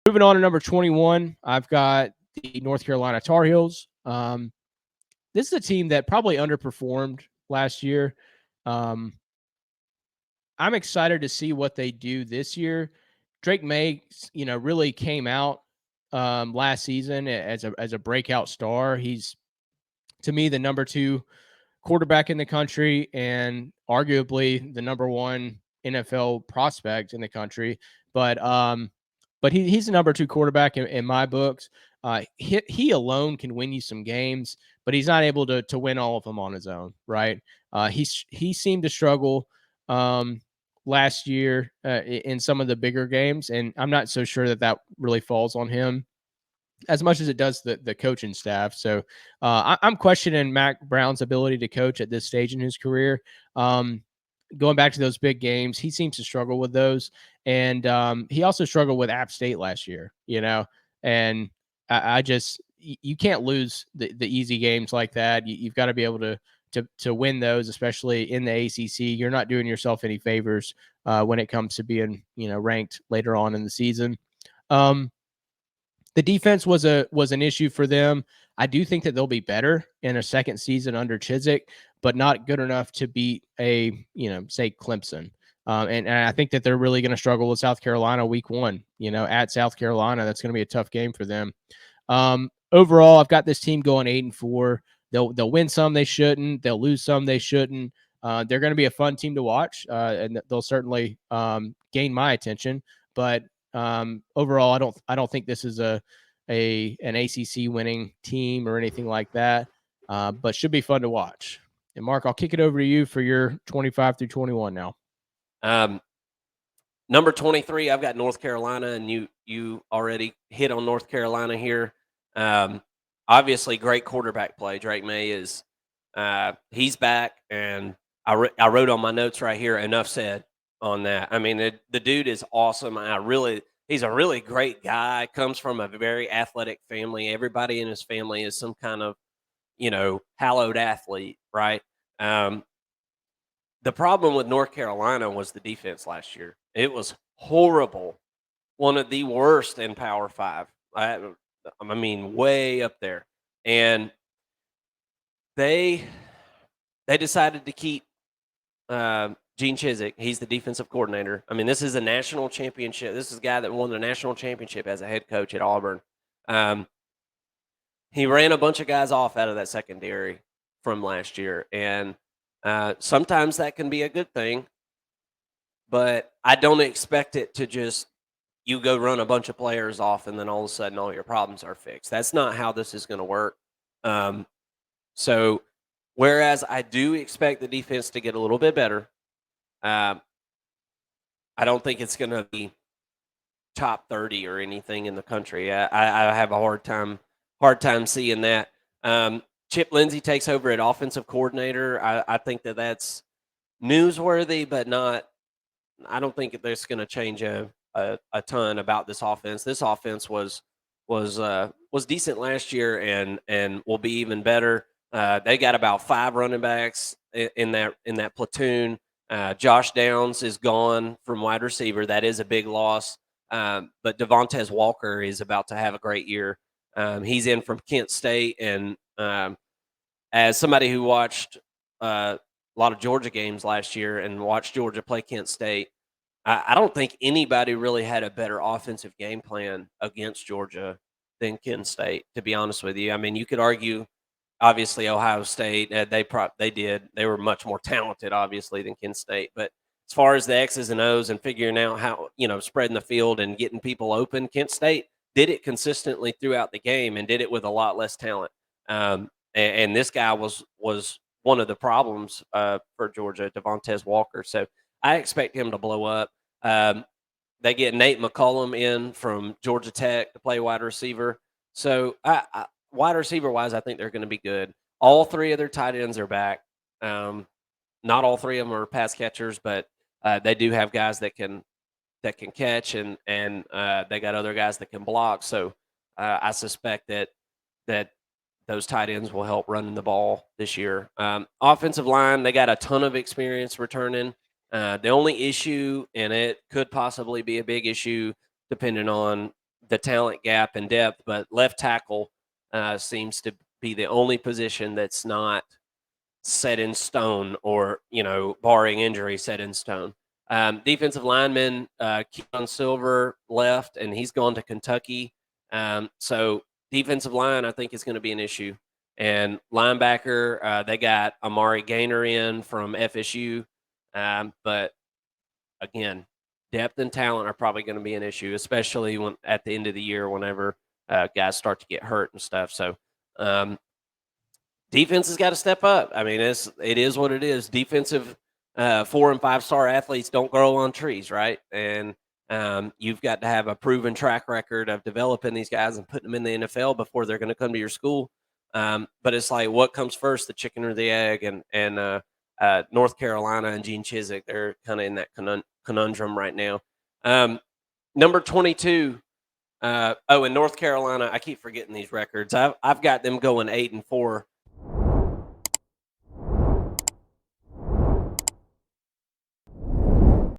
Moving on to number 21, I've got the North Carolina Tar Heels. This is a team that probably underperformed last year. Um, I'm excited to see what they do this year. Drake May, really came out last season as a breakout star. He's, to me, the number 2 quarterback in the country and arguably the number 1 NFL prospect in the country. But he's the number 2 quarterback in my books. He alone can win you some games, but he's not able to win all of them on his own, right? He seemed to struggle last year in some of the bigger games, and I'm not so sure that really falls on him as much as it does the coaching staff. So I'm questioning Mac Brown's ability to coach at this stage in his career. Going back to those big games, he seems to struggle with those. And he also struggled with App State last year, and I just, you can't lose the easy games like that. You've got to be able to win those, especially in the ACC. You're not doing yourself any favors when it comes to being, ranked later on in the season. The defense was an issue for them. I do think that they'll be better in a second season under Chizik, but not good enough to beat say Clemson. And I think that they're really going to struggle with South Carolina week 1, at South Carolina. That's going to be a tough game for them. Overall, I've got this team going 8-4. They'll win some they shouldn't. They'll lose some they shouldn't. They're going to be a fun team to watch, and they'll certainly gain my attention. But overall, I don't think this is an ACC winning team or anything like that, but should be fun to watch. And Mark, I'll kick it over to you for your 25 through 21 now. Number 23, I've got North Carolina, and you already hit on North Carolina here. Obviously, great quarterback play. Drake May is he's back, and I wrote on my notes right here, enough said on that. I mean, the dude is awesome. He's a really great guy. Comes from a very athletic family. Everybody in his family is some kind of, hallowed athlete, right? The problem with North Carolina was the defense last year. It was horrible. One of the worst in Power 5. I mean, way up there. And they decided to keep Gene Chizik. He's the defensive coordinator. I mean, this is a national championship. This is a guy that won the national championship as a head coach at Auburn. He ran a bunch of guys off out of that secondary from last year. And sometimes that can be a good thing, but I don't expect it to just, you go run a bunch of players off and then all of a sudden all your problems are fixed. That's not how this is going to work. So whereas I do expect the defense to get a little bit better, I don't think it's going to be top 30 or anything in the country. I have a hard time seeing that. Chip Lindsey takes over at offensive coordinator. I think that's newsworthy, but not. I don't think that's going to change a ton about this offense. This offense was decent last year and will be even better. They got about 5 running backs in that platoon. Josh Downs is gone from wide receiver. That is a big loss. But Devontae Walker is about to have a great year. He's in from Kent State, and as somebody who watched a lot of Georgia games last year and watched Georgia play Kent State, I don't think anybody really had a better offensive game plan against Georgia than Kent State, to be honest with you. I mean, you could argue, obviously, Ohio State, they did. They were much more talented, obviously, than Kent State. But as far as the X's and O's and figuring out how, spreading the field and getting people open, Kent State did it consistently throughout the game and did it with a lot less talent. And this guy was one of the problems for Georgia, Devontae Walker. So I expect him to blow up. They get Nate McCullum in from Georgia Tech to play wide receiver. So wide receiver wise, I think they're going to be good. All 3 of their tight ends are back. Not all 3 of them are pass catchers, but they do have guys that can catch, and they got other guys that can block. So I suspect that those tight ends will help running the ball this year. Offensive line, they got a ton of experience returning. The only issue, and it could possibly be a big issue depending on the talent gap and depth, but left tackle seems to be the only position that's not set in stone, or barring injury, set in stone. Defensive lineman Keon Silver left, and he's gone to Kentucky. So defensive line, I think, is going to be an issue. And linebacker, they got Amari Gaynor in from FSU, but again, depth and talent are probably going to be an issue, especially when at the end of the year, whenever guys start to get hurt and stuff. So defense has got to step up. I mean, it is what it is. Defensive 4 and 5 star athletes don't grow on trees, right? And you've got to have a proven track record of developing these guys and putting them in the NFL before they're going to come to your school. But it's like, what comes first, the chicken or the egg? And North Carolina and Gene Chizik, they're kind of in that conundrum right now. Number 22. In North Carolina, I keep forgetting these records. I've got them going 8-4.